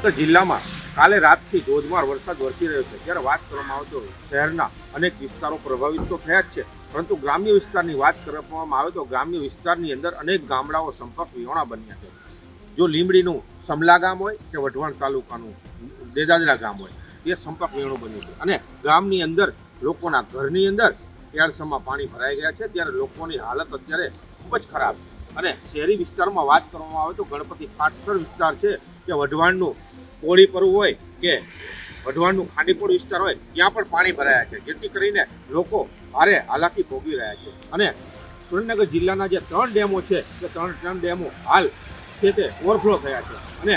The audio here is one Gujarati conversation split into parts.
સુરેન્દ્રનગર જિલ્લામાં કાલે રાતથી ધોધમાર વરસાદ વરસી રહ્યો છે। જ્યારે વાત કરવામાં આવે તો શહેરના અનેક વિસ્તારો પ્રભાવિત તો થયા જ છે, પરંતુ ગ્રામ્ય વિસ્તારની વાત કરવામાં આવે તો ગ્રામ્ય વિસ્તારની અંદર અનેક ગામડાઓ સંપર્ક વિહોણા બન્યા છે। જો લીંબડીનું સમલા ગામ હોય કે વઢવાણ તાલુકાનું દેદાદરા ગામ હોય, એ સંપર્ક વિહોણું બન્યું છે અને ગામની અંદર લોકોના ઘરની અંદર કેળસમાં પાણી ભરાઈ ગયા છે। ત્યારે લોકોની હાલત અત્યારે ખૂબ જ ખરાબ છે અને શહેરી વિસ્તારમાં વાત કરવામાં આવે તો ગણપતિ પાટસર વિસ્તાર છે કે વઢવાણનું કોળી પરવું હોય કે વઢવાણનું ખાંડીપોળ વિસ્તાર હોય, ત્યાં પણ પાણી ભરાયા છે, જેથી કરીને લોકો ભારે હાલાકી ભોગવી રહ્યા છે। અને સુરેન્દ્રનગર જિલ્લાના જે 3 ડેમો છે તે 3 ડેમો હાલ છે તે ઓવરફ્લો થયા છે અને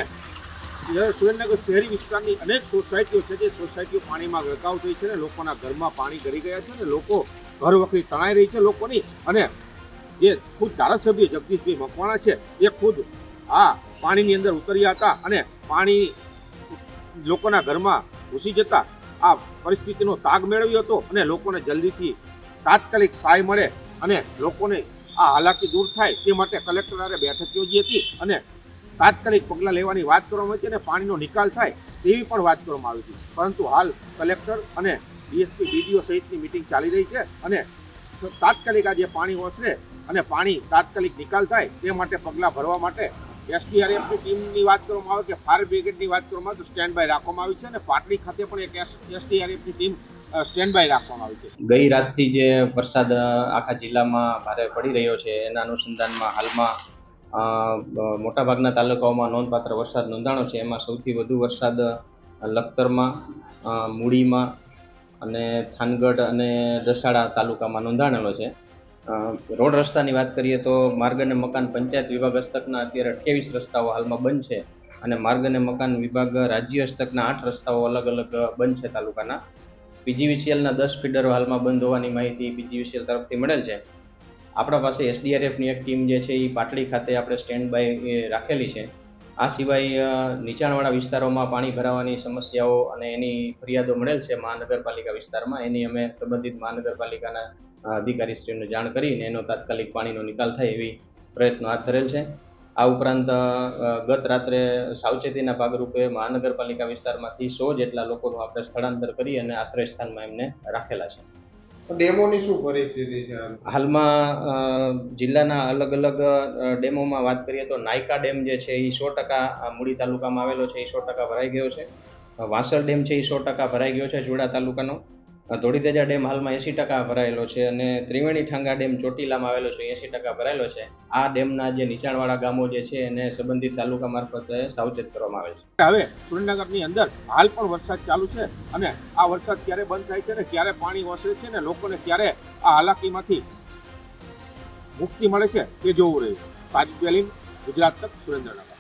સુરેન્દ્રનગર શહેરી વિસ્તારની અનેક સોસાયટીઓ છે, જે સોસાયટીઓ પાણીમાં ગરકાવ થઈ છે અને લોકોના ઘરમાં પાણી ગરી ગયા છે અને લોકો ઘર વખરી તણાઈ રહી છે લોકોની। અને જે ખુદ ધારાસભ્ય જગદીશભાઈ મકવાણા છે, એ ખુદ આ પાણીની અંદર ઉતર્યા હતા અને પાણી લોકોના ઘરમાં ઘૂસી જતા આ પરિસ્થિતિનો તાગ મેળવ્યો હતો અને લોકોને જલ્દીથી તાત્કાલિક સહાય મળે અને લોકોને આ હાલાકી દૂર થાય તે માટે કલેક્ટરે બેઠક યોજી હતી અને તાત્કાલિક પગલાં લેવાની વાત કરવામાં આવી હતી અને પાણીનો નિકાલ થાય તેવી પણ વાત કરવામાં આવી હતી। પરંતુ હાલ કલેક્ટર અને ડીએસપી ડીડીઓ સહિતની મિટિંગ ચાલી રહી છે અને તાત્કાલિક આજે પાણી ઓસરે અને પાણી તાત્કાલિક નિકાલ થાય તે માટે પગલાં ભરવા માટે એસડીઆરએફની ટીમની વાત કરવામાં આવે કે ફાયર બ્રિગેડની વાત કરવામાં આવે તો સ્ટેન્ડ બાય રાખવામાં આવી છે અને પાટડી ખાતે પણ એક એસડીઆરએફની ટીમ સ્ટેન્ડ બાય રાખવામાં આવી છે। ગઈ રાતથી જે વરસાદ આખા જિલ્લામાં ભારે પડી રહ્યો છે, એના અનુસંધાનમાં હાલમાં મોટાભાગના તાલુકાઓમાં નોંધપાત્ર વરસાદ નોંધાણો છે। એમાં સૌથી વધુ વરસાદ લખતરમાં, મૂળીમાં અને થાનગઢ અને દસાડા તાલુકામાં નોંધાણેલો છે। રોડ રસ્તાની વાત કરીએ તો માર્ગ અને મકાન પંચાયત વિભાગ હસ્તકના અત્યારે 28 રસ્તાઓ હાલમાં બંધ છે અને માર્ગ અને મકાન વિભાગ રાજ્ય હસ્તકના 8 રસ્તાઓ અલગ અલગ બંધ છે તાલુકાના। પીજીવીસીએલના 10 ફીડરો હાલમાં બંધ હોવાની માહિતી પીજીવીસીએલ તરફથી મળેલ છે। આપણા પાસે એસડીઆરએફની એક ટીમ જે છે એ પાટડી ખાતે આપણે સ્ટેન્ડ બાય રાખેલી છે। આ સિવાય નીચાણવાળા વિસ્તારોમાં પાણી ભરાવાની સમસ્યાઓ અને એની ફરિયાદો મળેલ છે મહાનગરપાલિકા વિસ્તારમાં, એની અમે સંબંધિત મહાનગરપાલિકાના અધિકારીશ્રીઓને જાણ કરીને એનો તાત્કાલિક પાણીનો નિકાલ થાય એવી પ્રયત્નો હાથ ધરેલ છે। આ ઉપરાંત ગત રાત્રે સાવચેતીના ભાગરૂપે મહાનગરપાલિકા વિસ્તારમાંથી 100 જેટલા લોકોનું આપણે સ્થળાંતર કરી અને આશ્રય સ્થાનમાં એમને રાખેલા છે। ડેમોની શું પરિસ્થિતિ છે હાલમાં? જિલ્લાના અલગ અલગ ડેમોમાં વાત કરીએ તો નાયકા ડેમ જે છે એ 100% મૂળી તાલુકામાં આવેલો છે, એ 100% ભરાઈ ગયો છે। વાસર ડેમ છે એ 100% ભરાઈ ગયો છે જોડા તાલુકાનો। ધોળીધજા ડેમ હાલમાં 80% ભરાયેલો છે અને ત્રિવેણી ઠાંગા ડેમ ચોટીલામાં આવેલો છે, 80% ભરાયેલો છે। આ ડેમના જે નીચાણવાળા ગામો જે છે એને સંબંધિત તાલુકા મારફતે સાવચેત કરવામાં આવે છે। હવે સુરેન્દ્રનગરની અંદર હાલ પણ વરસાદ ચાલુ છે અને આ વરસાદ ક્યારે બંધ થાય છે ને ક્યારે પાણી ઓસરે છે ને લોકોને ક્યારે આ હાલાકીમાંથી મુક્તિ મળે છે તે જોવું રહ્યું। સાજિદ બેલીમ, ગુજરાત તક, સુરેન્દ્રનગર।